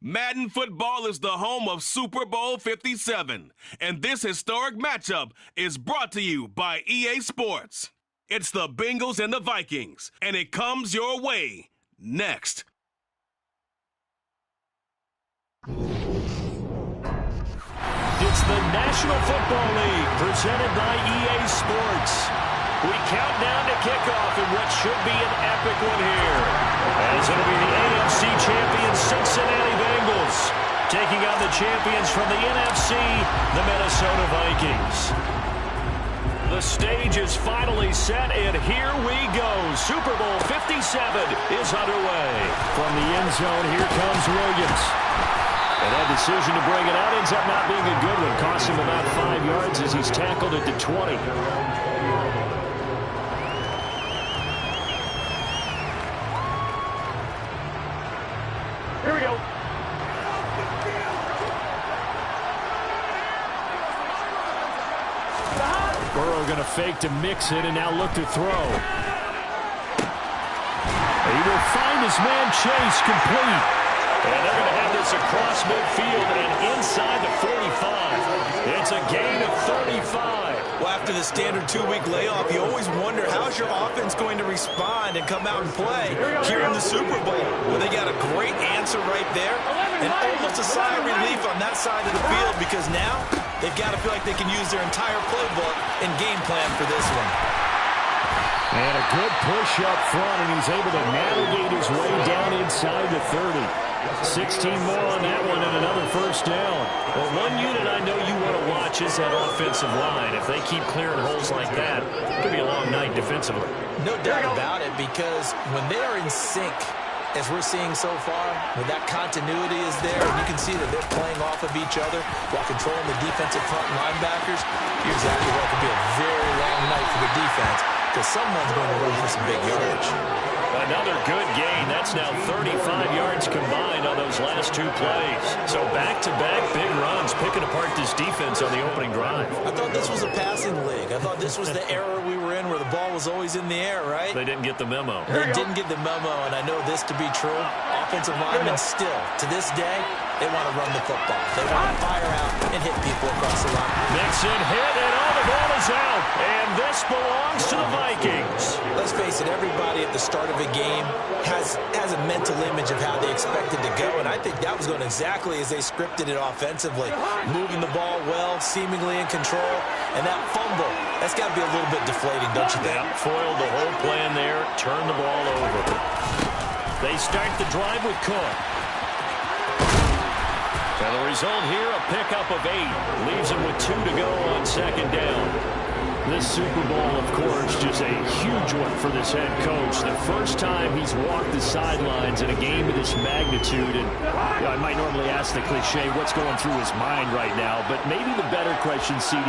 Madden Football is the home of Super Bowl 57, and this historic matchup is brought to you by EA Sports. It's the Bengals and the Vikings, and it comes your way next. It's the National Football League presented by EA Sports. We count down to kickoff in what should be an epic one here, as it'll be the AFC champions Cincinnati Bengals taking on the champions from the NFC, the Minnesota Vikings. The stage is finally set, and here we go. Super Bowl 57 is underway. From the end zone, here comes Williams. And that decision to bring it out ends up not being a good one. Costs him about 5 yards as he's tackled at the 20. Here we go. Burrow going to fake to mix it and now look to throw. He will find his man Chase complete. And they're going to have this across midfield and inside the 45. It's a gain of 35. Well, after the standard 2-week layoff, you always wonder how's your offense going to respond and come out and play here in the Super Bowl. Well, they got a great answer right there and almost a sigh of relief on that side of the field because now they've got to feel like they can use their entire playbook and game plan for this one. And a good push up front, and he's able to navigate his way down inside the 30. 16 more on that one and another first down. Well, one unit I know you want to watch is that offensive line. If they keep clearing holes like that, it could be a long night defensively. No doubt about it, because when they are in sync, as we're seeing so far, when that continuity is there, and you can see that they're playing off of each other while controlling the defensive front linebackers, you're exactly right. It could be a very long night for the defense because someone's going to run for some big yardage. Another good gain. That's now 35 yards combined on those last 2 plays. So back-to-back big runs, picking apart this defense on the opening drive. I thought this was a passing league. I thought this was the era we were in where the ball was always in the air, right? They didn't get the memo. They didn't get the memo, and I know this to be true. Offensive linemen still, to this day, they want to run the football. They want to fire out and hit people across the line. Mixon hit, and all the ball is out. And this belongs to the Vikings. Let's face it, everybody at the start of a game has a mental image of how they expect it to go, and I think that was going exactly as they scripted it offensively. Moving the ball well, seemingly in control, and that fumble, that's got to be a little bit deflating, don't you think? Yeah, foiled the whole plan there, turned the ball over. They start the drive with Cook. And the result here, a pickup of 8. Leaves him with 2 to go on second down. This Super Bowl, of course, just a huge one for this head coach. The first time he's walked the sidelines in a game of this magnitude. And you know, I might normally ask the cliche, what's going through his mind right now? But maybe the better question, CD,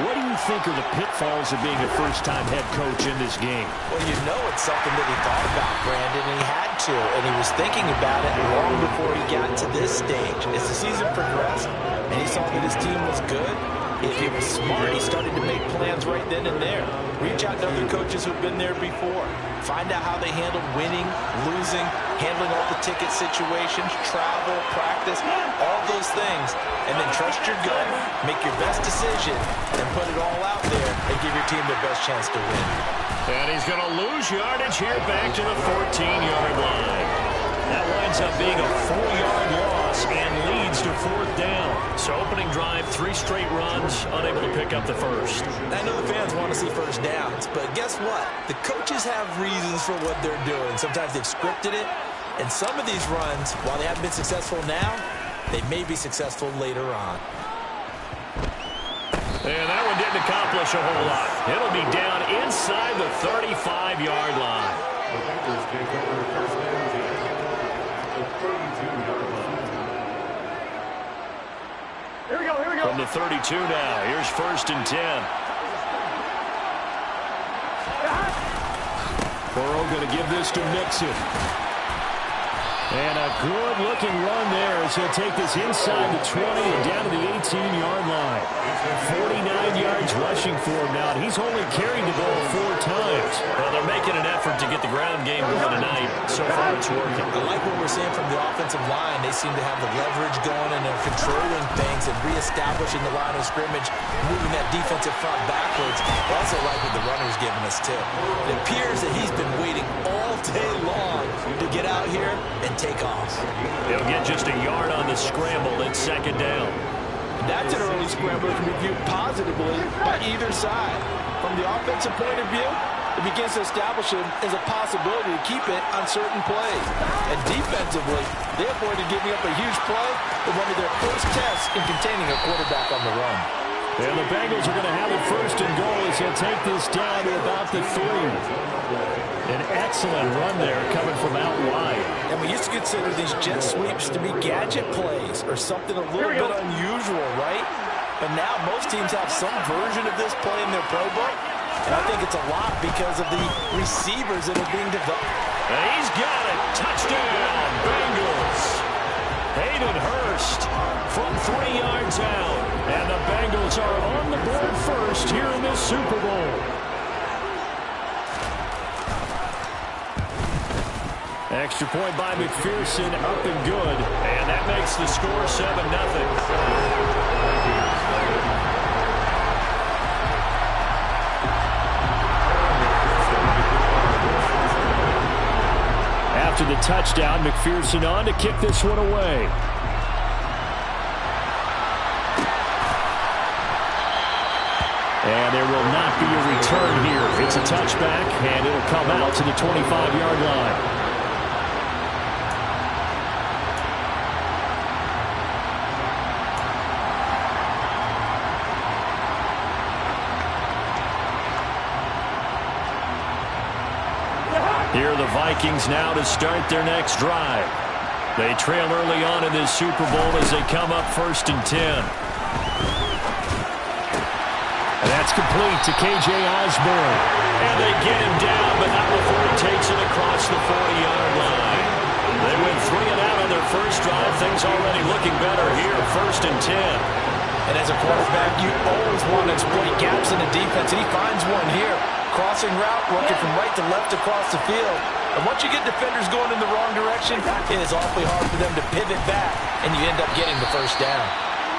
what do you think are the pitfalls of being a first-time head coach in this game? Well, you know it's something that he thought about, Brandon, and he had to. And he was thinking about it long before he got to this stage. As the season progressed and he saw that his team was good, if he was smart, he started to make plans right then and there. Reach out to other coaches who've been there before. Find out how they handled winning, losing, handling all the ticket situations, travel, practice, all those things. And then trust your gut, make your best decision, and put it all out there and give your team the best chance to win. And he's going to lose yardage here back to the 14-yard line. That winds up being a 4-yard loss and leads to 4th down. So opening drive, 3 straight runs, unable to pick up the first. I know the fans want to see first downs, but guess what? The coaches have reasons for what they're doing. Sometimes they've scripted it, and some of these runs, while they haven't been successful now, they may be successful later on. And that one didn't accomplish a whole lot. It'll be down inside the 35-yard line. From the 32 now, here's 1st and 10. Burrow going to give this to Mixon. And a good-looking run there as he'll take this inside the 20 and down to the 18-yard line. 49 yards rushing for him now. And he's only carried the ball 4 times. Well, they're making an effort to get the ground game going tonight. So far, it's working. I like what we're seeing from the offensive line. They seem to have the leverage going, and they're controlling things and reestablishing the line of scrimmage, moving that defensive front backwards. I also like what the runner's giving us, too. It appears that he's been waiting all day long to get out here and take off. They'll get just a yard on the scramble. It's second down. That's an early scramble that can be viewed positively by either side. From the offensive point of view, it begins to establish it as a possibility to keep it on certain plays. And defensively, they avoided giving up a huge play in one of their first tests in containing a quarterback on the run. And the Bengals are going to have it first and goal as he'll take this down to about the 3. An excellent run there coming from out wide. And we used to consider these jet sweeps to be gadget plays or something a little bit unusual, right? But now most teams have some version of this play in their playbook. And I think it's a lot because of the receivers that are being developed. And he's got it. Touchdown, Bengals. Hayden Hurst from 3 yards out. And the Bengals are on the board first here in this Super Bowl. Extra point by McPherson, up and good. And that makes the score 7-0. After the touchdown, McPherson on to kick this one away. And there will not be a return here. It's a touchback, and it'll come out to the 25-yard line. Here are the Vikings now to start their next drive. They trail early on in this Super Bowl as they come up 1st and 10. And that's complete to K.J. Osborne. And they get him down, but not before he takes it across the 40-yard line. They went 3 and out on their first drive. Things already looking better here, 1st and 10. And as a quarterback, you always want to exploit gaps in the defense, and he finds one here. Crossing route, working from right to left across the field. And once you get defenders going in the wrong direction, it is awfully hard for them to pivot back, and you end up getting the first down.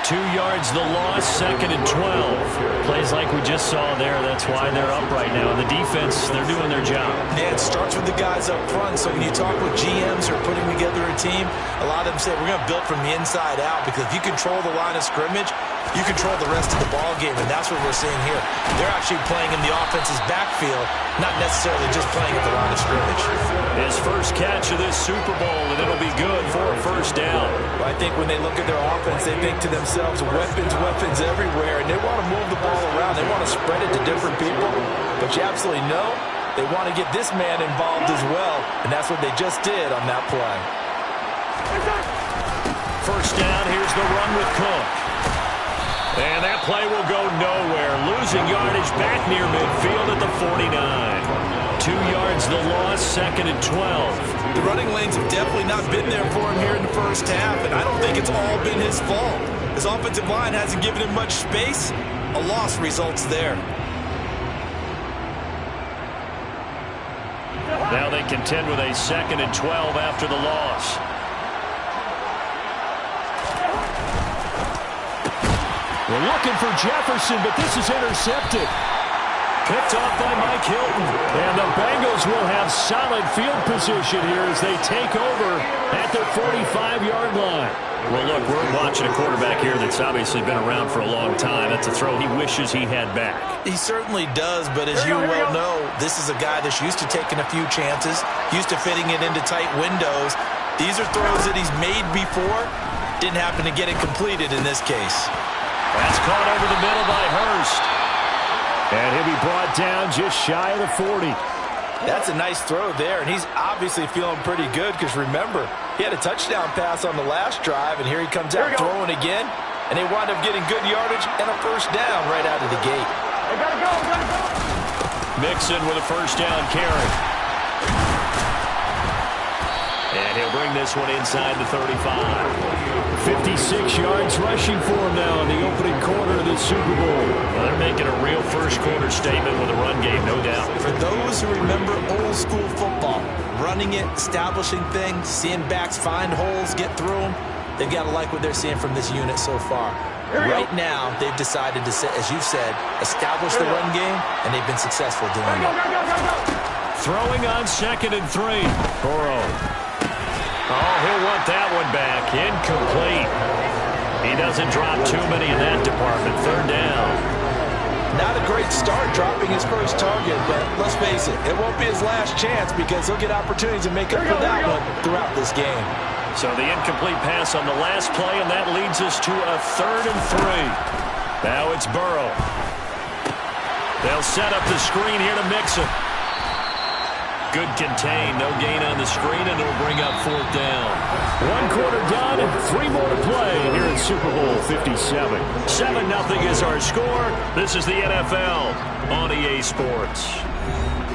2 yards the loss, 2nd and 12. Plays like we just saw there. That's why they're up right now. The defense, they're doing their job. Yeah, it starts with the guys up front. So when you talk with GMs who are putting together a team, a lot of them say we're going to build from the inside out, because if you control the line of scrimmage, you control the rest of the ball game, and that's what we're seeing here. They're actually playing in the offense's backfield, not necessarily just playing at the line of scrimmage. His first catch of this Super Bowl, and it'll be good for a first down. Well, I think when they look at their offense, they think to themselves, weapons, weapons everywhere, and they want to move the ball around. They want to spread it to different people, but you absolutely know they want to get this man involved as well, and that's what they just did on that play. First down, here's the run with Cook. And that play will go nowhere. Losing yardage back near midfield at the 49. 2 yards the loss, 2nd and 12. The running lanes have definitely not been there for him here in the first half, and I don't think it's all been his fault. His offensive line hasn't given him much space. A loss results there. Now they contend with a 2nd and 12 after the loss. We're looking for Jefferson, but this is intercepted. Picked off by Mike Hilton. And the Bengals will have solid field position here as they take over at their 45-yard line. Well, look, we're watching a quarterback here that's obviously been around for a long time. That's a throw he wishes he had back. He certainly does, but as you well know, this is a guy that's used to taking a few chances, used to fitting it into tight windows. These are throws that he's made before. Didn't happen to get it completed in this case. That's caught over the middle by Hurst. And he'll be brought down just shy of the 40. That's a nice throw there, and he's obviously feeling pretty good because, remember, he had a touchdown pass on the last drive, and here he comes out throwing again, and they wind up getting good yardage and a first down right out of the gate. They gotta go. Mixon with a first down carry. And he'll bring this one inside the 35. 56 yards rushing for him now in the opening quarter of the Super Bowl. Well, they're making a real first-quarter statement with a run game, no doubt. For those who remember old-school football, running it, establishing things, seeing backs find holes, get through them, they've got to like what they're seeing from this unit so far. Right now, they've decided to, as you said, establish the run game, and they've been successful doing it. Throwing on 2nd and 3. Burrow. Oh, he'll want that one back. Incomplete. He doesn't drop too many in that department. 3rd down. Not a great start dropping his first target, but let's face it, it won't be his last chance because he'll get opportunities to make up for that one throughout this game. So the incomplete pass on the last play, and that leads us to a 3rd and 3. Now it's Burrow. They'll set up the screen here to mix it. Good contain, no gain on the screen, and it'll bring up 4th down. 1 quarter done, 3 more to play here at Super Bowl 57. 7-0 is our score. This is the NFL on EA Sports.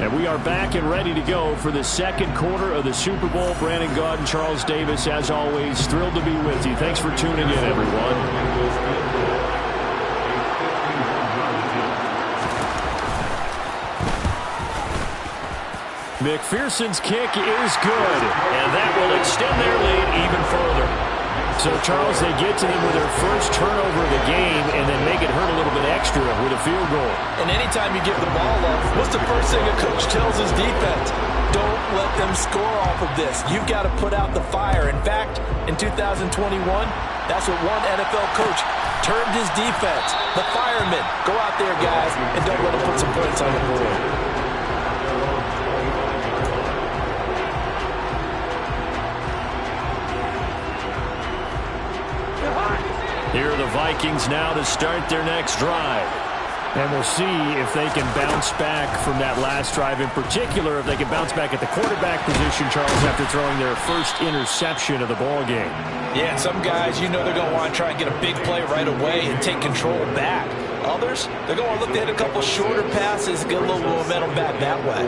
And we are back and ready to go for the 2nd quarter of the Super Bowl. Brandon Gaud and Charles Davis, as always, thrilled to be with you. Thanks for tuning in, everyone. McPherson's kick is good. And that will extend their lead even further. So, Charles, they get to them with their first turnover of the game and then make it hurt a little bit extra with a field goal. And anytime you give the ball up, what's the first thing a coach tells his defense? Don't let them score off of this. You've got to put out the fire. In fact, in 2021, that's what one NFL coach termed his defense. The firemen. Go out there, guys, and don't let them put some points on the board. Here are the Vikings now to start their next drive. And we'll see if they can bounce back from that last drive. In particular, if they can bounce back at the quarterback position, Charles, after throwing their first interception of the ball game. Yeah, and some guys, you know they're going to want to try and get a big play right away and take control back. Others, they're going to look to hit a couple shorter passes and get a little momentum back that way.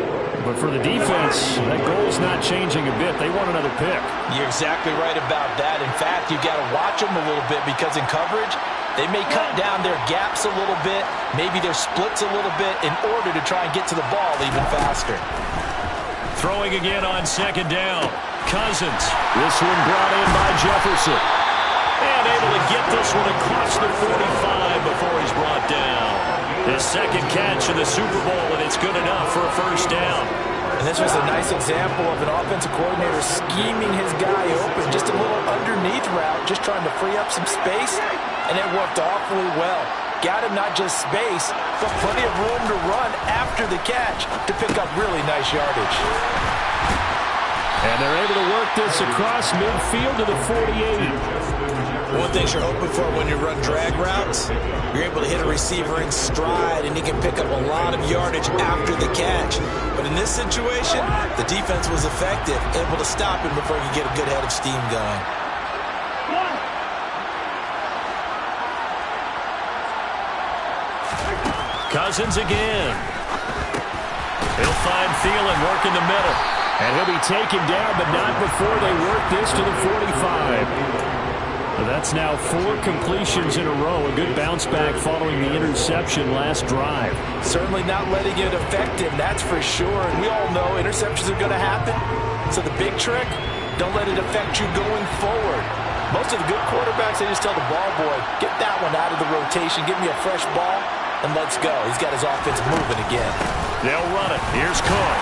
But for the defense, that goal's not changing a bit. They want another pick. You're exactly right about that. In fact, you've got to watch them a little bit because in coverage, they may cut down their gaps a little bit, maybe their splits a little bit in order to try and get to the ball even faster. Throwing again on 2nd down. Cousins. This one brought in by Jefferson. And able to get this one across the 45 before he's brought down. His 2nd catch in the Super Bowl, and it's good enough for a 1st down. And this was a nice example of an offensive coordinator scheming his guy open. Just a little underneath route, just trying to free up some space, and it worked awfully well. Got him not just space, but plenty of room to run after the catch to pick up really nice yardage. And they're able to work this across midfield to the 48. One thing you're hoping for when you run drag routes, you're able to hit a receiver in stride, and he can pick up a lot of yardage after the catch. But in this situation, the defense was effective, able to stop him before he could get a good head of steam going. Cousins again. He'll find Thielen working the middle. And he'll be taken down, but not before they work this to the 45. That's now 4 completions in a row. A good bounce back following the interception last drive. Certainly not letting it affect him, that's for sure. And we all know interceptions are going to happen. So the big trick, don't let it affect you going forward. Most of the good quarterbacks, they just tell the ball boy, get that one out of the rotation, give me a fresh ball, and let's go. He's got his offense moving again. They'll run it. Here's Cook.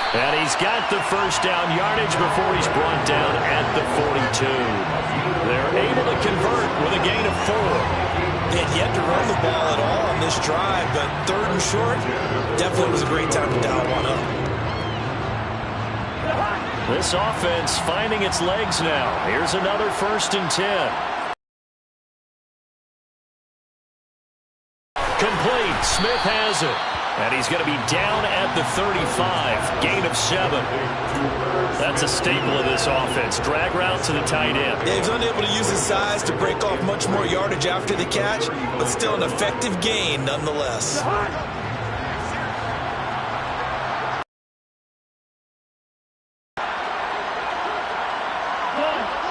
And he's got the 1st down yardage before he's brought down at the 42. They're able to convert with a gain of 4. They had yet to run the ball at all on this drive, but 3rd and short, definitely was a great time to dial one up. This offense finding its legs now. Here's another 1st and 10. Complete. Smith has it. And he's going to be down at the 35. Gain of 7. That's a staple of this offense. Drag route to the tight end. Yeah, he's unable to use his size to break off much more yardage after the catch, but still an effective gain nonetheless.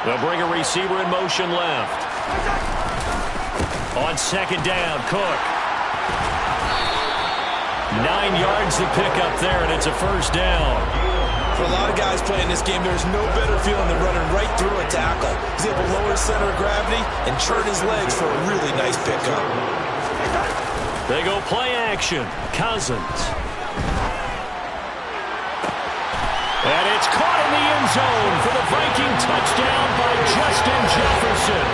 They'll bring a receiver in motion left. On second down, Cook. 9 yards to pick up there, and it's a first down. For a lot of guys playing this game, there's no better feeling than running right through a tackle. He's able to lower his center of gravity and churn his legs for a really nice pickup. They go play action. Cousins. And it's caught in the end zone for the Viking touchdown by Justin Jefferson.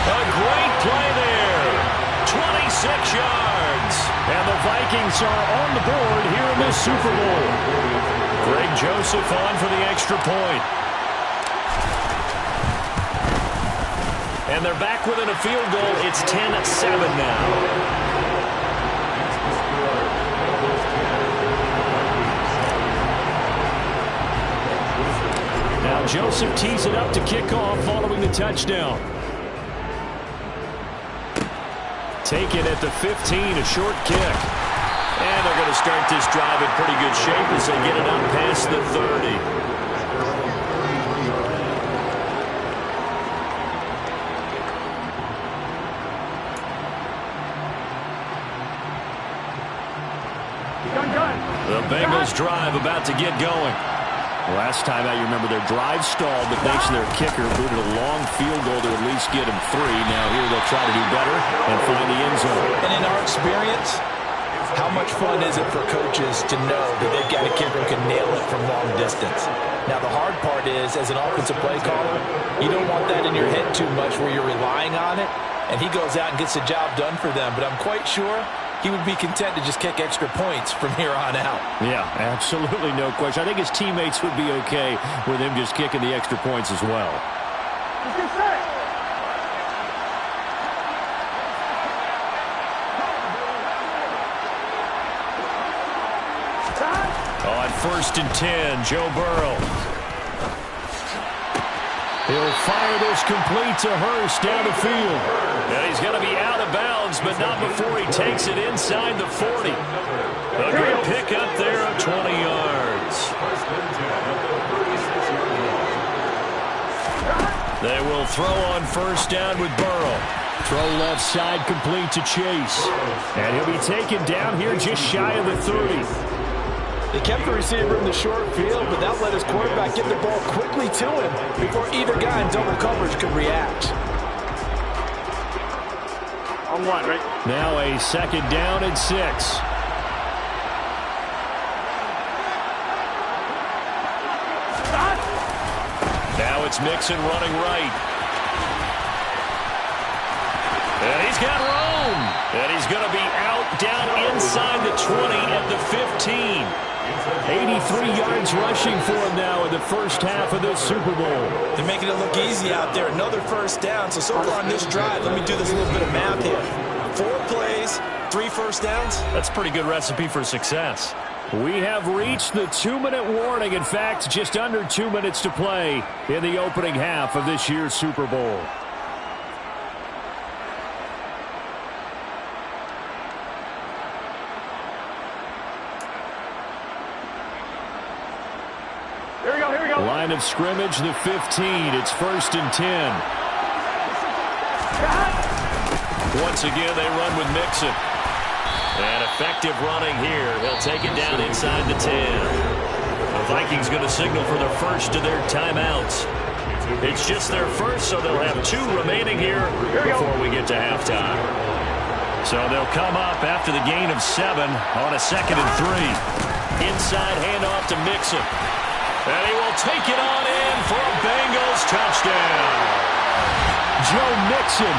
A great play there. 26 yards. And the Vikings are on the board here in the Super Bowl. Greg Joseph on for the extra point. And they're back within a field goal. It's 10-7 now. Now Joseph tees it up to kick off following the touchdown. Taken at the 15, a short kick. And they're going to start this drive in pretty good shape as they get it up past the 30. The Bengals drive about to get going. Last time out, you remember their drive stalled, but thanks to their kicker, booted a long field goal to at least get him 3. Now here they'll try to do better and find the end zone. And in our experience, how much fun is it for coaches to know that they've got a kicker who can nail it from long distance? Now the hard part is, as an offensive play caller, you don't want that in your head too much where you're relying on it, and he goes out and gets the job done for them. But I'm quite sure he would be content to just kick extra points from here on out. Yeah, absolutely no question. I think his teammates would be okay with him just kicking the extra points as well. On 1st and 10, Joe Burrow. He'll fire this complete to Hurst down the field. And he's going to be out of bounds, but not before he takes it inside the 40. A good pickup there of 20 yards. They will throw on 1st down with Burrow. Throw left side complete to Chase. And he'll be taken down here just shy of the 30. They kept the receiver in the short field, but that let his quarterback get the ball quickly to him before either guy in double coverage could react. On 1, right? Now a 2nd down and 6. Now it's Mixon running right. And he's got room. And he's going to be out down inside the 20 at the 15. 83 yards rushing for him now in the first half of this Super Bowl. They're making it look easy out there. Another 1st down. So far on this drive, let me do this little bit of math here. 4 plays, 3 1st downs. That's a pretty good recipe for success. We have reached the 2-minute warning. In fact, just under 2 minutes to play in the opening half of this year's Super Bowl. Line of scrimmage, the 15. It's 1st and 10. Once again, they run with Mixon. And effective running here. He'll take it down inside the 10. The Vikings going to signal for their first of their timeouts. It's just their first, so they'll have 2 remaining here before we get to halftime. So they'll come up after the gain of 7 on a 2nd and 3. Inside handoff to Mixon. And he will take it on in for a Bengals touchdown. Joe Mixon,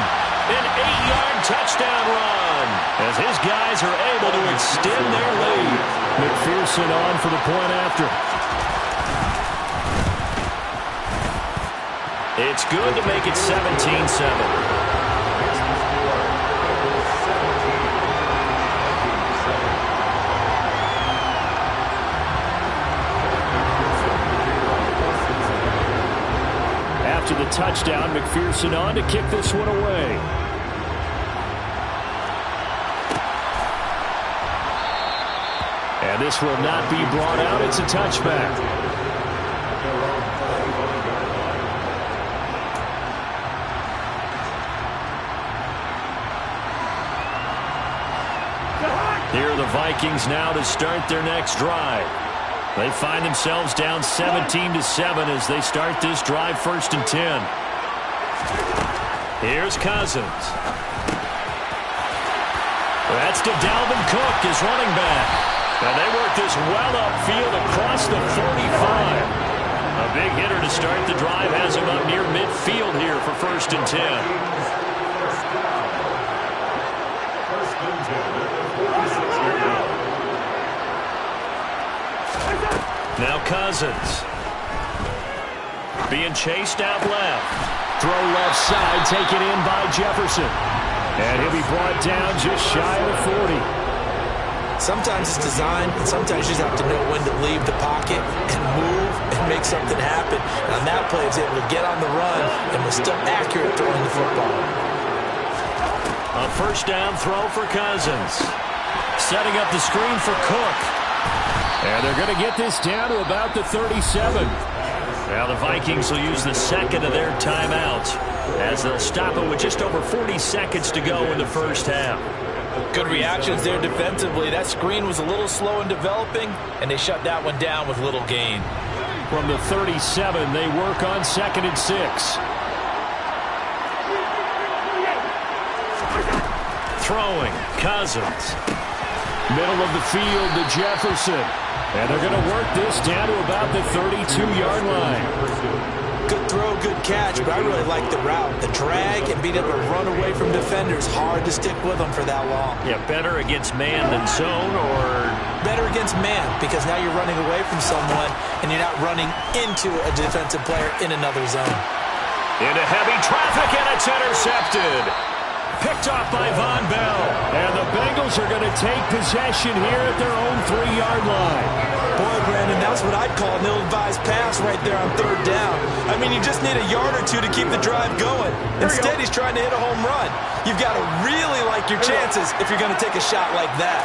an 8-yard touchdown run as his guys are able to extend their lead. McPherson on for the point after. It's good to make it 17-7. To the touchdown, McPherson on to kick this one away. And this will not be brought out. It's a touchback. Vikings now to start their next drive. They find themselves down 17-7 as they start this drive, 1st and 10. Here's Cousins. That's to Dalvin Cook, his running back. And they work this well upfield across the 45. A big hitter to start the drive has him up near midfield here for 1st and 10. Now Cousins. Being chased out left. Throw left side, taken in by Jefferson. And he'll be brought down just shy of the 40. Sometimes it's design, and sometimes you just have to know when to leave the pocket and move and make something happen. And on that play, he was able to get on the run and was still accurate throwing the football. A 1st down throw for Cousins. Setting up the screen for Cook. And they're going to get this down to about the 37. Now the Vikings will use the 2nd of their timeouts as they'll stop it with just over 40 seconds to go in the 1st half. Good reactions there defensively. That screen was a little slow in developing, and they shut that one down with little gain. From the 37, they work on 2nd and 6. Throwing, Cousins. Middle of the field to Jefferson. And they're going to work this down to about the 32-yard line. Good throw, good catch, but I really like the route. The drag and being able to run away from defenders. Hard to stick with them for that long. Yeah, better against man than zone, or? Better against man, because now you're running away from someone and you're not running into a defensive player in another zone. Into heavy traffic, and it's intercepted. Picked off by Von Bell. And the Bengals are going to take possession here at their own 3-yard line. Boy, Brandon, that's what I'd call an ill-advised pass right there on 3rd down. I mean, you just need a yard or two to keep the drive going. Instead, he's trying to hit a home run. You've got to really like your chances if you're going to take a shot like that.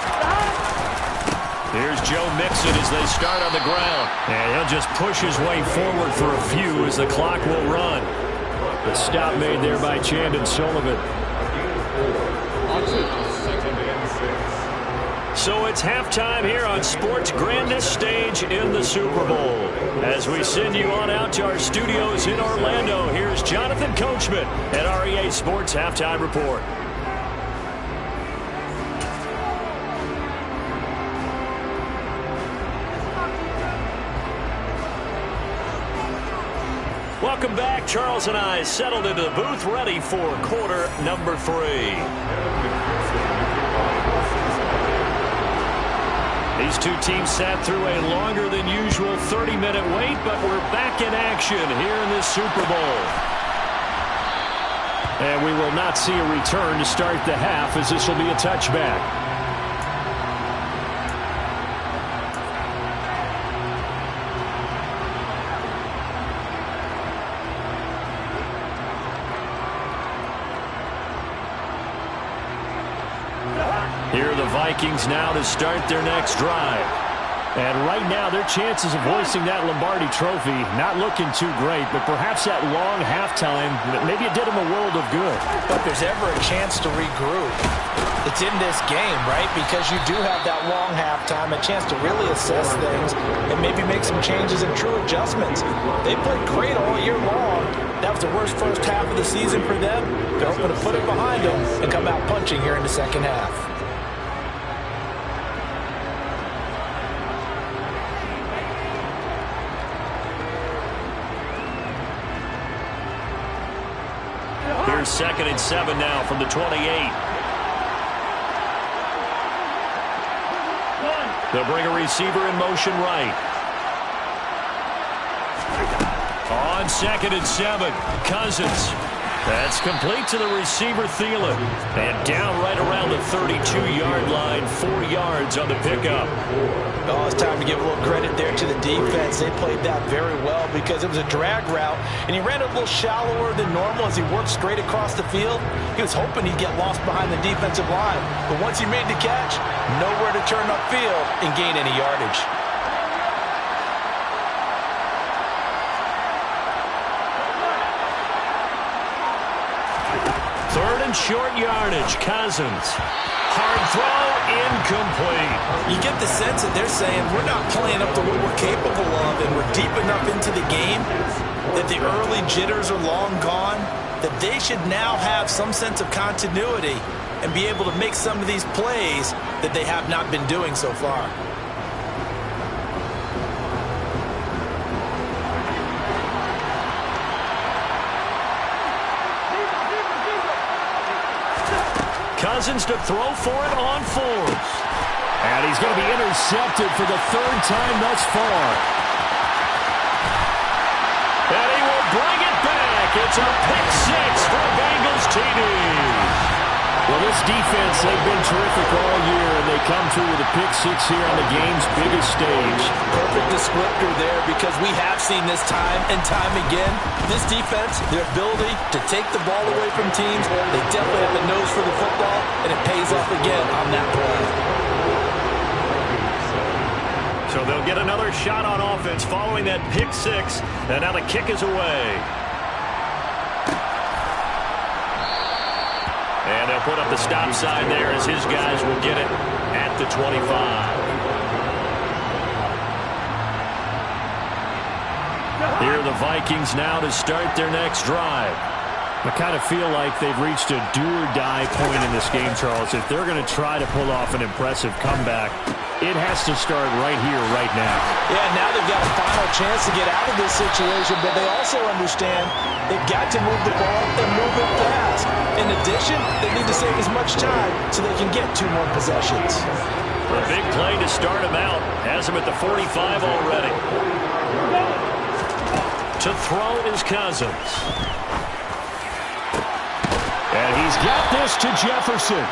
Here's Joe Mixon as they start on the ground. And he'll just push his way forward for a few as the clock will run. The stop made there by Chandon Sullivan. So it's halftime here on sports' grandest stage in the Super Bowl. As we send you on out to our studios in Orlando, here's Jonathan Coachman at REA Sports Halftime Report. Welcome back. Charles and I settled into the booth, ready for quarter number 3. These two teams sat through a longer than usual 30-minute wait, but we're back in action here in this Super Bowl. And we will not see a return to start the half, as this will be a touchback. Here are the Vikings now to start their next drive. And right now, their chances of hoisting that Lombardi trophy not looking too great, but perhaps that long halftime, maybe it did them a world of good. But if there's ever a chance to regroup, it's in this game, right? Because you do have that long halftime, a chance to really assess things and maybe make some changes and true adjustments. They played great all year long. That was the worst first half of the season for them. They're hoping to put it behind them and come out punching here in the second half. Here's 2nd and 7 now from the 28. They'll bring a receiver in motion right. On 2nd and 7, Cousins. That's complete to the receiver, Thielen. And down right around the 32-yard line, 4 yards on the pickup. Oh, it's time to give a little credit there to the defense. They played that very well because it was a drag route, and he ran a little shallower than normal as he worked straight across the field. He was hoping he'd get lost behind the defensive line, but once he made the catch, nowhere to turn upfield and gain any yardage. short yardage. Cousins. Hard throw, incomplete. You get the sense that they're saying we're not playing up to what we're capable of, and we're deep enough into the game that the early jitters are long gone, that they should now have some sense of continuity and be able to make some of these plays that they have not been doing so far. Cousins to throw for it on fourth. And he's going to be intercepted for the third time thus far. And he will bring it back. It's a pick six for Bengals TD. Well, this defense, they've been terrific all year, and they come through with a pick six here on the game's biggest stage. Perfect descriptor there, because we have seen this time and time again. This defense, their ability to take the ball away from teams, they definitely have the nose for the football, and it pays off again on that play. So they'll get another shot on offense following that pick six, and now the kick is away. And they'll put up the stop sign there as his guys will get it at the 25. Here are the Vikings now to start their next drive. I kind of feel like they've reached a do-or-die point in this game, Charles. If they're going to try to pull off an impressive comeback, it has to start right here, right now. Yeah, now they've got a final chance to get out of this situation, but they also understand they've got to move the ball and move it fast. In addition, they need to save as much time so they can get 2 more possessions. A big play to start him out. Has him at the 45 already. To throw is Cousins. And he's got this to Jefferson.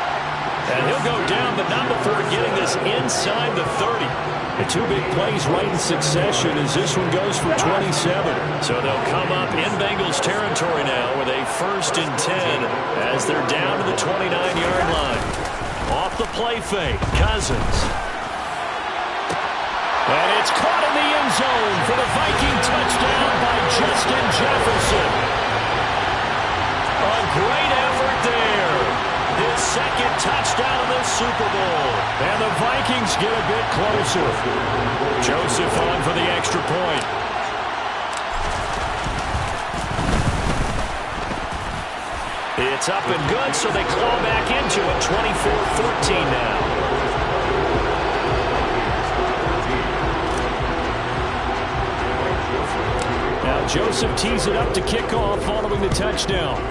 And he'll go down, but not before getting this inside the 30. The 2 big plays right in succession as this one goes for 27. So they'll come up in Bengals territory now with a 1st and 10 as they're down to the 29-yard line. Off the play fake, Cousins. And it's caught in the end zone for the Viking touchdown by Justin Jefferson. A great effort there. His 2nd touchdown of this Super Bowl. And the Vikings get a bit closer. Joseph on for the extra point. It's up and good, so they claw back into it. 24-14 now. Now Joseph tees it up to kick off following the touchdown.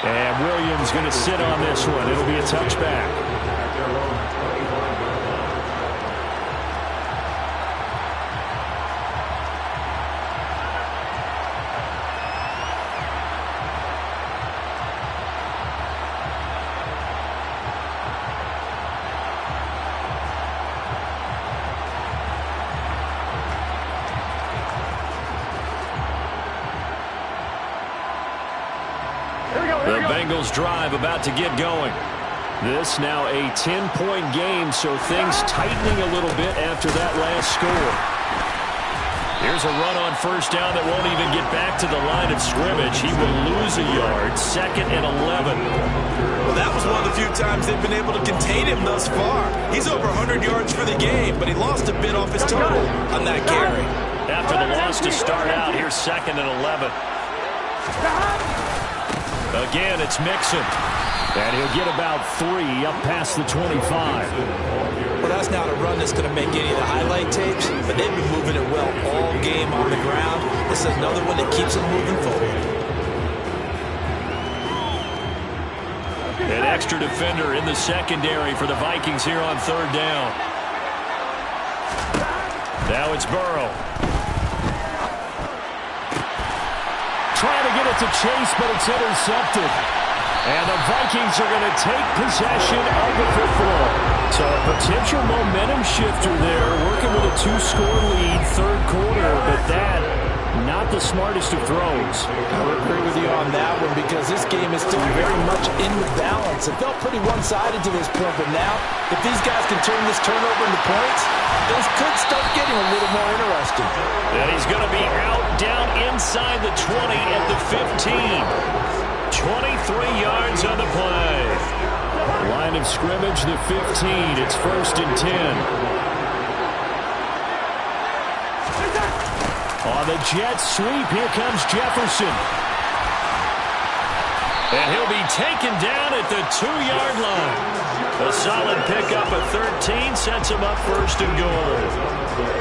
And Williams going to sit on this one. It'll be a touchback. The Bengals drive about to get going. This now a 10-point game, so things tightening a little bit after that last score. Here's a run on 1st down that won't even get back to the line of scrimmage. He will lose a yard. 2nd and 11. Well, that was one of the few times they've been able to contain him thus far. He's over 100 yards for the game, but he lost a bit off his total on that carry. After the loss to start out, here's 2nd and 11. Again, it's Mixon. And he'll get about 3 up past the 25. Well, that's not a run that's going to make any of the highlight tapes, but they've been moving it well all game on the ground. This is another one that keeps them moving forward. An extra defender in the secondary for the Vikings here on 3rd down. Now it's Burrow. Trying to get it to Chase, but it's intercepted. And the Vikings are going to take possession of the football. So a potential momentum shifter there, working with a 2-score lead, 3rd quarter, but that not not the smartest of throws. I would agree with you on that one because this game is still very much in the balance. It felt pretty one-sided to this point, but now if these guys can turn this turnover into points, things could start getting a little more interesting. And he's going to be out down inside the 20 at the 15. 23 yards on the play. Line of scrimmage, the 15. It's 1st and 10. On the jet sweep, here comes Jefferson. And he'll be taken down at the 2-yard line. A solid pickup of 13 sets him up 1st and goal.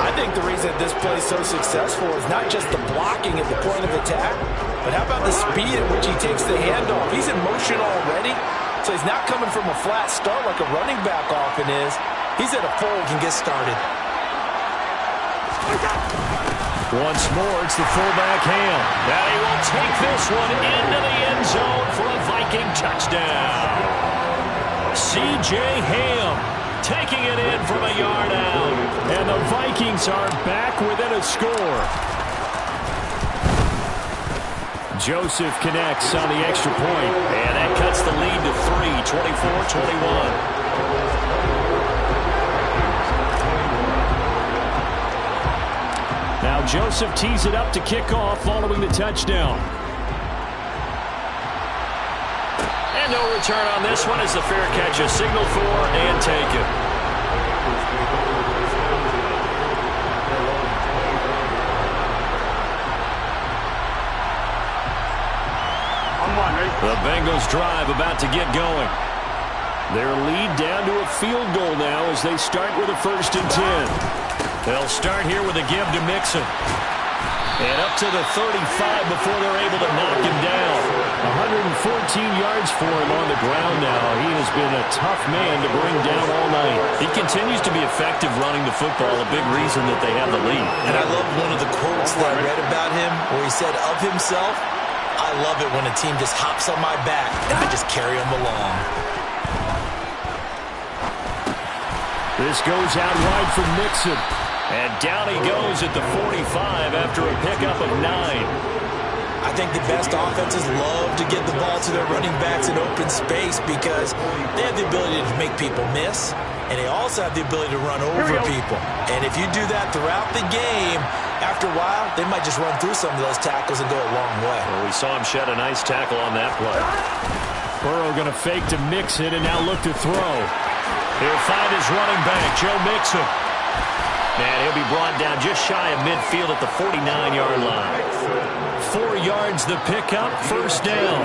I think the reason this play is so successful is not just the blocking at the point of attack, but how about the speed at which he takes the handoff? He's in motion already, so he's not coming from a flat start like a running back often is. He's at a fold and get started. Once more, it's the fullback Ham. And he will take this one into the end zone for a Viking touchdown. C.J. Ham taking it in from a yard out. And the Vikings are back within a score. Joseph connects on the extra point. And that cuts the lead to 3, 24-21. Now Joseph tees it up to kick off following the touchdown. And no return on this one as the fair catch is signaled for and taken. The Bengals drive about to get going. Their lead down to a field goal now as they start with a 1st and 10. They'll start here with a give to Mixon. And up to the 35 before they're able to knock him down. 114 yards for him on the ground now. He has been a tough man to bring down all night. He continues to be effective running the football, a big reason that they have the lead. And I love one of the quotes that I read about him where he said of himself, I love it when a team just hops on my back and I just carry them along. This goes out wide for Mixon. And down he goes at the 45 after a pickup of 9. I think the best offenses love to get the ball to their running backs in open space because they have the ability to make people miss, and they also have the ability to run over people. And if you do that throughout the game, after a while, they might just run through some of those tackles and go a long way. Well, we saw him shed a nice tackle on that play. Burrow going to fake to Mixon and now look to throw. He'll find his running back, Joe Mixon. And he'll be brought down just shy of midfield at the 49-yard line. 4 yards the pickup, 1st down.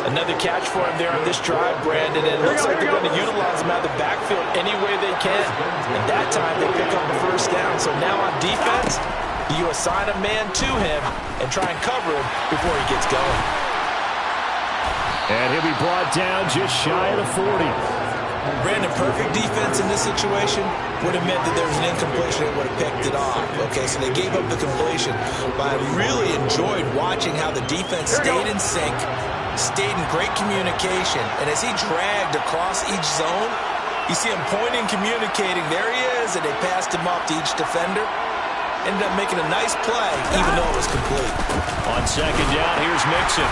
Another catch for him there on this drive, Brandon, and it looks like they're going to utilize him out of the backfield any way they can. And that time they pick up the 1st down. So now on defense, you assign a man to him and try and cover him before he gets going. And he'll be brought down just shy of the 40. Brandon, perfect defense in this situation would have meant that there was an incompletion that would have picked it off. Okay, so they gave up the completion. But I really enjoyed watching how the defense stayed in sync, stayed in great communication. And as he dragged across each zone, you see him pointing, communicating. There he is, and they passed him off to each defender. Ended up making a nice play, even though it was complete. On 2nd down, here's Mixon.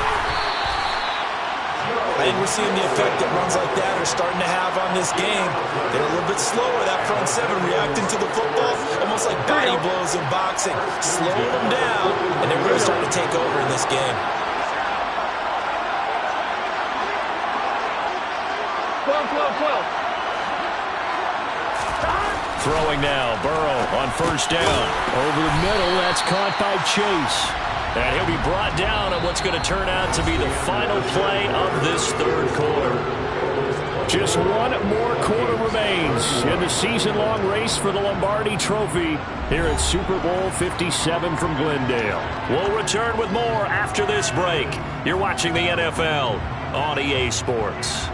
I think we're seeing the effect that runs like that are starting to have on this game. They're a little bit slower, that front 7 reacting to the football, almost like body blows in boxing. Slowing them down, and they're really starting to take over in this game. Throwing now, Burrow on 1st down. Over the middle, that's caught by Chase. And he'll be brought down at what's going to turn out to be the final play of this 3rd quarter. Just one more quarter remains in the season-long race for the Lombardi Trophy here at Super Bowl 57 from Glendale. We'll return with more after this break. You're watching the NFL on EA Sports.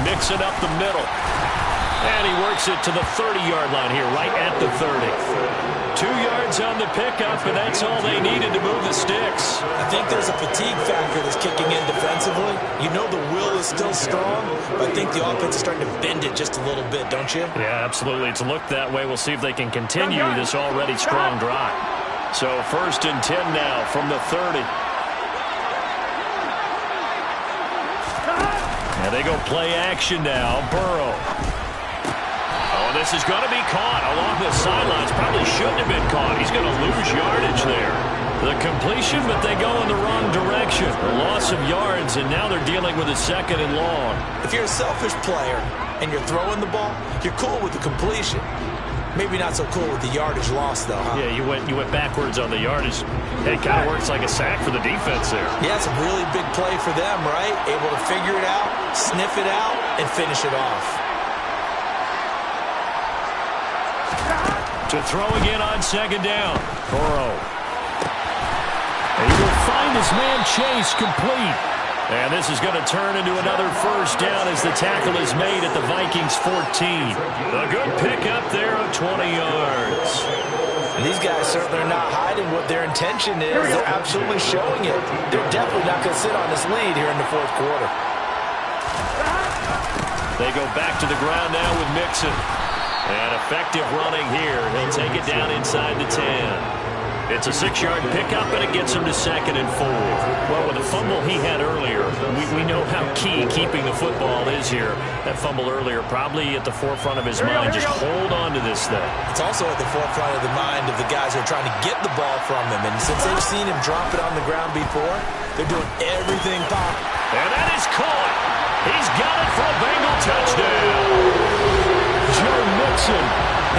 Mixon up the middle. And he works it to the 30-yard line here, right at the 30. 2 yards on the pickup, and that's all they needed to move the sticks. I think there's a fatigue factor that's kicking in defensively. You know the will is still strong, but I think the offense is starting to bend it just a little bit, don't you? Yeah, absolutely. It's looked that way. We'll see if they can continue this already strong drive. So 1st and 10 now from the 30. And they go play action now. Burrow. Oh, this is going to be caught along the sidelines. Probably shouldn't have been caught. He's going to lose yardage there. The completion, but they go in the wrong direction. A loss of yards, and now they're dealing with a 2nd and long. If you're a selfish player and you're throwing the ball, you're cool with the completion. Maybe not so cool with the yardage loss, though, huh? Yeah, you went backwards on the yardage. It kind of works like a sack for the defense there. Yeah, it's a really big play for them, right? Able to figure it out, sniff it out, and finish it off. To throw again on 2nd down. Burrow. And he will find his man Chase complete. And this is going to turn into another 1st down as the tackle is made at the Vikings 14. A good pickup there of 20 yards. And these guys certainly are not hiding what their intention is. They're absolutely showing it. They're definitely not going to sit on this lead here in the 4th quarter. They go back to the ground now with Mixon. And effective running here. He'll take it down inside the 10. It's a 6-yard pickup, and it gets him to 2nd and 4. Well, with the fumble he had earlier, we know how key keeping the football is here. That fumble earlier probably at the forefront of his mind. Just hold on to this thing. It's also at the forefront of the mind of the guys who are trying to get the ball from him. And since they've seen him drop it on the ground before, they're doing everything possible. And that is caught. He's got it for a Bengal touchdown. Joe Mixon,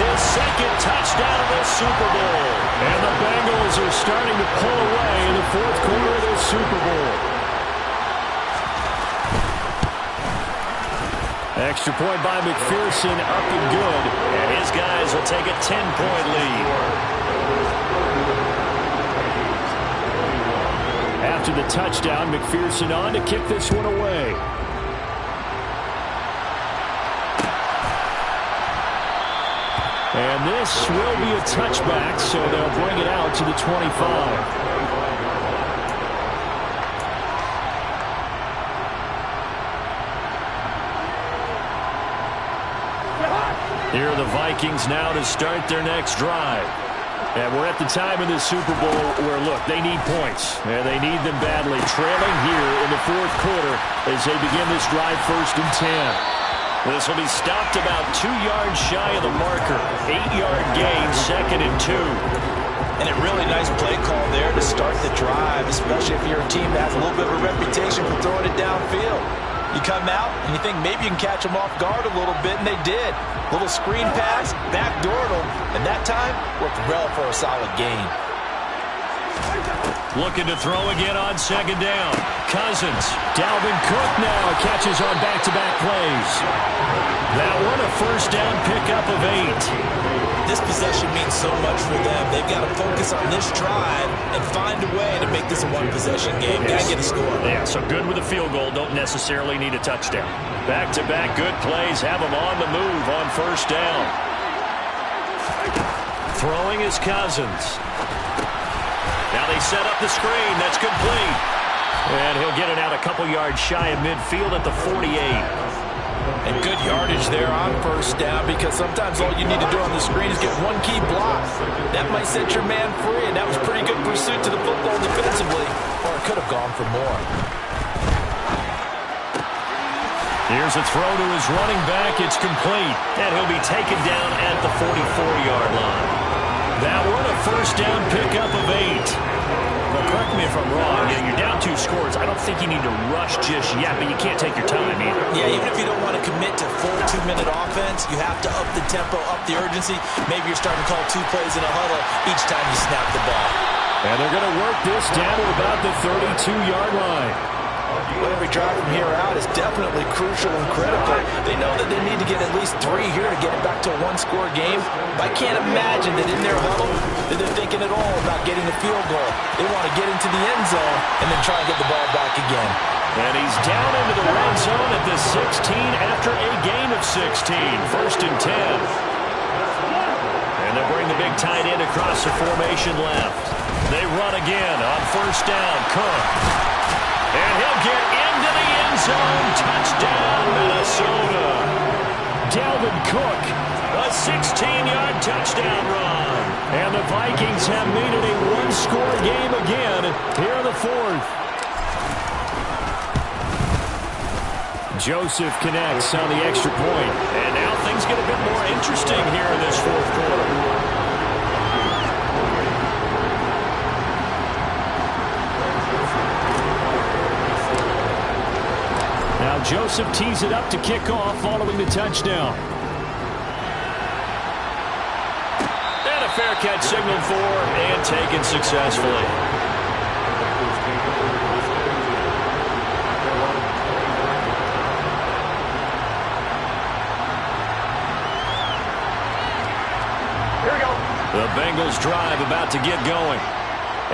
his 2nd touchdown of the Super Bowl. And the Bengals are starting to pull away in the 4th quarter of the Super Bowl. Extra point by McPherson, up and good. And his guys will take a 10-point lead. After the touchdown, McPherson on to kick this one away. And this will be a touchback, so they'll bring it out to the 25. Here are the Vikings now to start their next drive. And we're at the time in the Super Bowl where, look, they need points. And they need them badly. Trailing here in the 4th quarter as they begin this drive 1st and 10. This will be stopped about 2 yards shy of the marker. 8-yard gain, 2nd and 2. And a really nice play call there to start the drive, especially if you're a team that has a little bit of a reputation for throwing it downfield. You come out and you think maybe you can catch them off guard a little bit, and they did. Little screen pass, backdoored them, and that time worked well for a solid gain. Looking to throw again on 2nd down. Cousins. Dalvin Cook now catches on back-to-back plays. That one a 1st down pickup of 8. This possession means so much for them. They've got to focus on this drive and find a way to make this a one-possession game. Got to get a score. Yeah, so good with a field goal. Don't necessarily need a touchdown. Back-to-back good plays have them on the move on 1st down. Throwing is Cousins. Now they set up the screen. That's complete. And he'll get it out a couple yards shy of midfield at the 48. And good yardage there on 1st down, because sometimes all you need to do on the screen is get one key block. That might set your man free, and that was pretty good pursuit to the football defensively, or it could have gone for more. Here's a throw to his running back. It's complete. And he'll be taken down at the 44-yard line. That one a 1st down pickup of 8. Well, correct me if I'm wrong. You're down 2 scores. I don't think you need to rush just yet, but you can't take your time either. Yeah, even if you don't want to commit to full 2-minute offense, you have to up the tempo, up the urgency. Maybe you're starting to call 2 plays in a huddle each time you snap the ball. And they're going to work this down to about the 32-yard line. Every drive from here out is definitely crucial and critical. They know that they need to get at least 3 here to get it back to a 1-score game. But I can't imagine that in their huddle that they're thinking at all about getting a field goal. They want to get into the end zone and then try and get the ball back again. And he's down into the red zone at the 16 after a gain of 16. 1st and 10. And And they'll bring the big tight end across the formation left. They run again on first down. Cook. And he'll get into the end zone. Touchdown, Minnesota. Dalvin Cook, a 16-yard touchdown run. And the Vikings have made it a one-score game again here in the fourth. Joseph connects on the extra point. And now things get a bit more interesting here in this fourth quarter. Now Joseph tees it up to kick off following the touchdown. And a fair catch signaled for and taken successfully. The Bengals drive about to get going.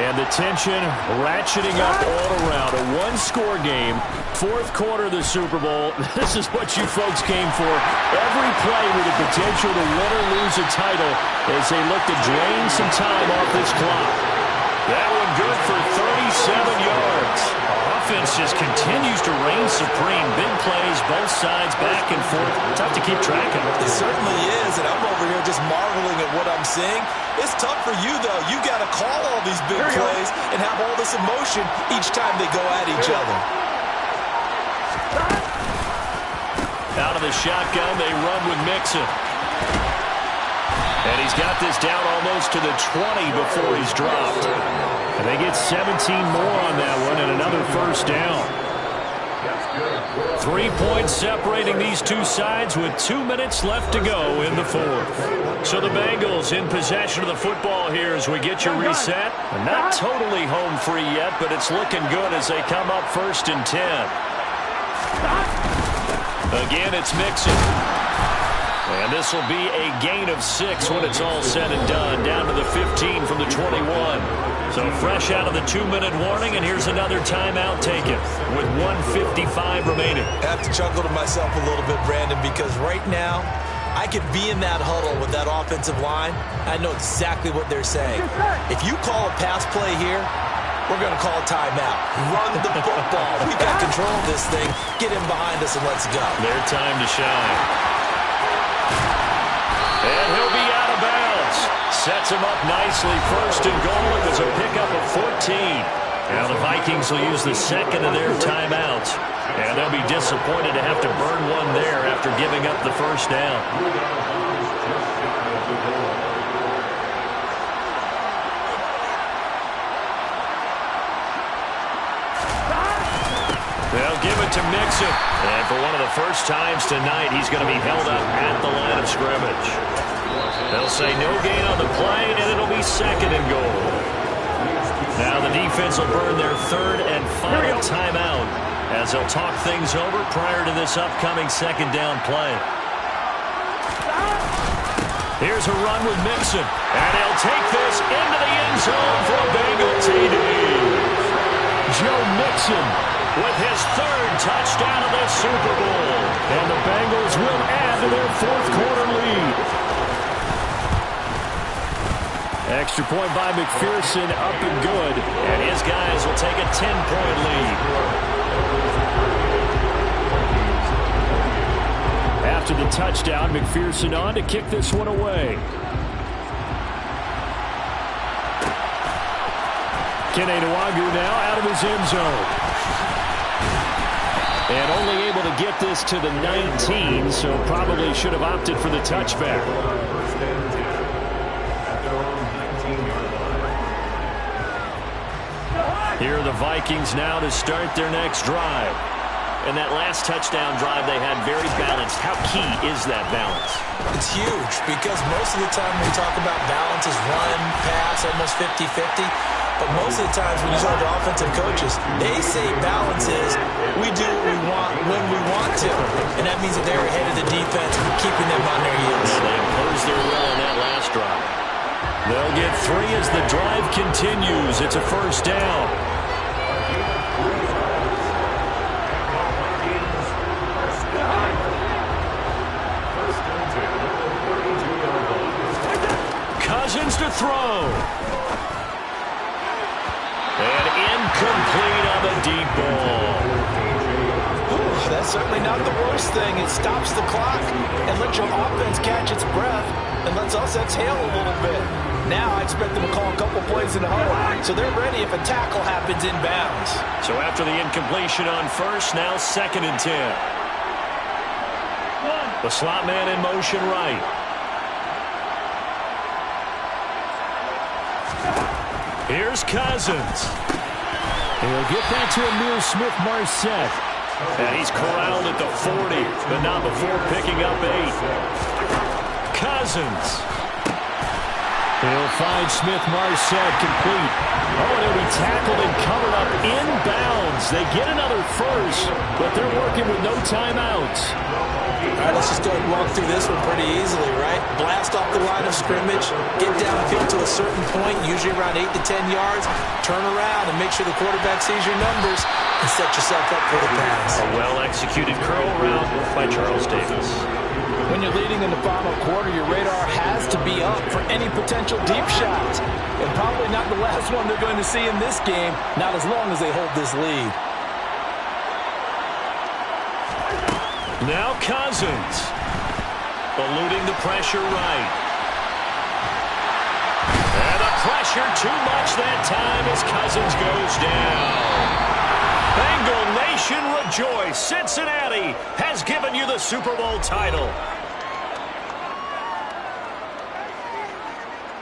And the tension ratcheting up all around. A one-score game. Fourth quarter of the Super Bowl. This is what you folks came for. Every play with the potential to win or lose a title as they look to drain some time off this clock. That one good for 37 yards. Offense just continues to reign supreme. Big plays, both sides, back and forth. Tough to keep track of. It certainly is, and I'm over here just marveling at what I'm seeing. It's tough for you, though. You got to call all these big plays and have all this emotion each time they go at each other. Out of the shotgun, they run with Mixon. And he's got this down almost to the 20 before he's dropped. And they get 17 more on that one and another first down. 3 points separating these two sides with 2 minutes left to go in the fourth. So the Bengals in possession of the football here as we get you reset. Not totally home free yet, but it's looking good as they come up 1st and 10. Again, it's Mixon. And this will be a gain of 6 when it's all said and done. Down to the 15 from the 21. So fresh out of the 2-minute warning, and here's another timeout taken with 1:55 remaining. I have to chuckle to myself a little bit, Brandon, because right now I could be in that huddle with that offensive line. I know exactly what they're saying. If you call a pass play here, we're going to call a timeout. Run the football. We got control of this thing. Get in behind us and let's go. Their time to shine. And he'll be out of bounds. Sets him up nicely. 1st and goal. It was a pickup of 14. Now the Vikings will use the second of their timeouts. And they'll be disappointed to have to burn one there after giving up the first down. They'll give it to Mixon. And for one of the first times tonight, he's going to be held up at the line of scrimmage. They'll say no gain on the play, and it'll be 2nd and goal. Now the defense will burn their 3rd and final timeout as they'll talk things over prior to this upcoming 2nd down play. Here's a run with Mixon, and he'll take this into the end zone for a Bengal TD. Joe Mixon with his 3rd touchdown of the Super Bowl. And the Bengals will add to their 4th quarter lead. Extra point by McPherson, up and good. And his guys will take a 10-point lead. After the touchdown, McPherson on to kick this one away. Kene Nwagu now out of his end zone. And only able to get this to the 19, so probably should have opted for the touchback. Here are the Vikings now to start their next drive. And that last touchdown drive they had very balanced. How key is that balance? It's huge because most of the time when we talk about balance is run, pass, almost 50-50. But most of the times when you talk to offensive coaches, they say balance is we do what we want when we want to. And that means that they're ahead of the defense, keeping them on their heels. And they imposed their will on that last drive. They'll get 3 as the drive continues. It's a first down. throw. And incomplete on the deep ball. That's certainly not the worst thing. It stops the clock and lets your offense catch its breath and lets us exhale a little bit. Now I expect them to call a couple plays in a huddle, so they're ready if a tackle happens inbounds. So after the incompletion on first, now 2nd and 10. The slot man in motion right. Here's Cousins. He'll get that to Emil Smith-Marset. And he's corralled at the 40, but not before picking up 8. Cousins. He'll find Smith-Marset complete. Oh, and he'll be tackled and covered up inbounds. They get another first, but they're working with no timeouts. All right, let's just go and walk through this one pretty easily, right? Blast off the line of scrimmage, get downfield to a certain point, usually around 8 to 10 yards, turn around and make sure the quarterback sees your numbers and set yourself up for the pass. A well-executed curl route by Charles Davis. When you're leading in the final quarter, your radar has to be up for any potential deep shots. And probably not the last one they're going to see in this game, not as long as they hold this lead. Now Cousins. Eluding the pressure right. And the pressure too much that time as Cousins goes down. Bengal Nation rejoice. Cincinnati has given you the Super Bowl title.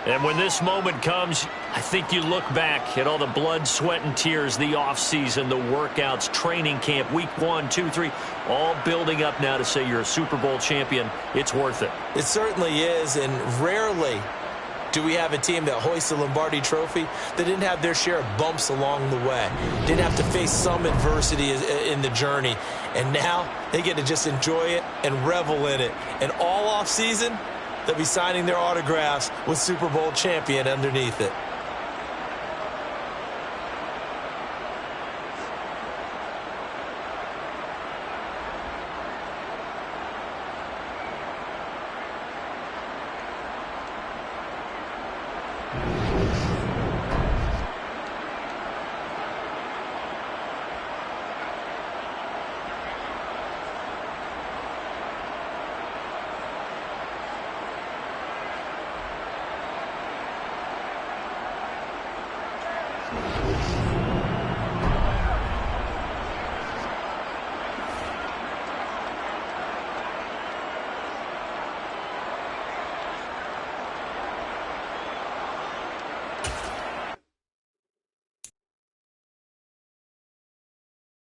And when this moment comes, I think you look back at all the blood, sweat, and tears, the offseason, the workouts, training camp, week 1, 2, 3, all building up now to say you're a Super Bowl champion. It's worth it. It certainly is, and rarely do we have a team that hoists the Lombardi Trophy that didn't have their share of bumps along the way, didn't have to face some adversity in the journey, and now they get to just enjoy it and revel in it. And all offseason, they'll be signing their autographs with Super Bowl champion underneath it.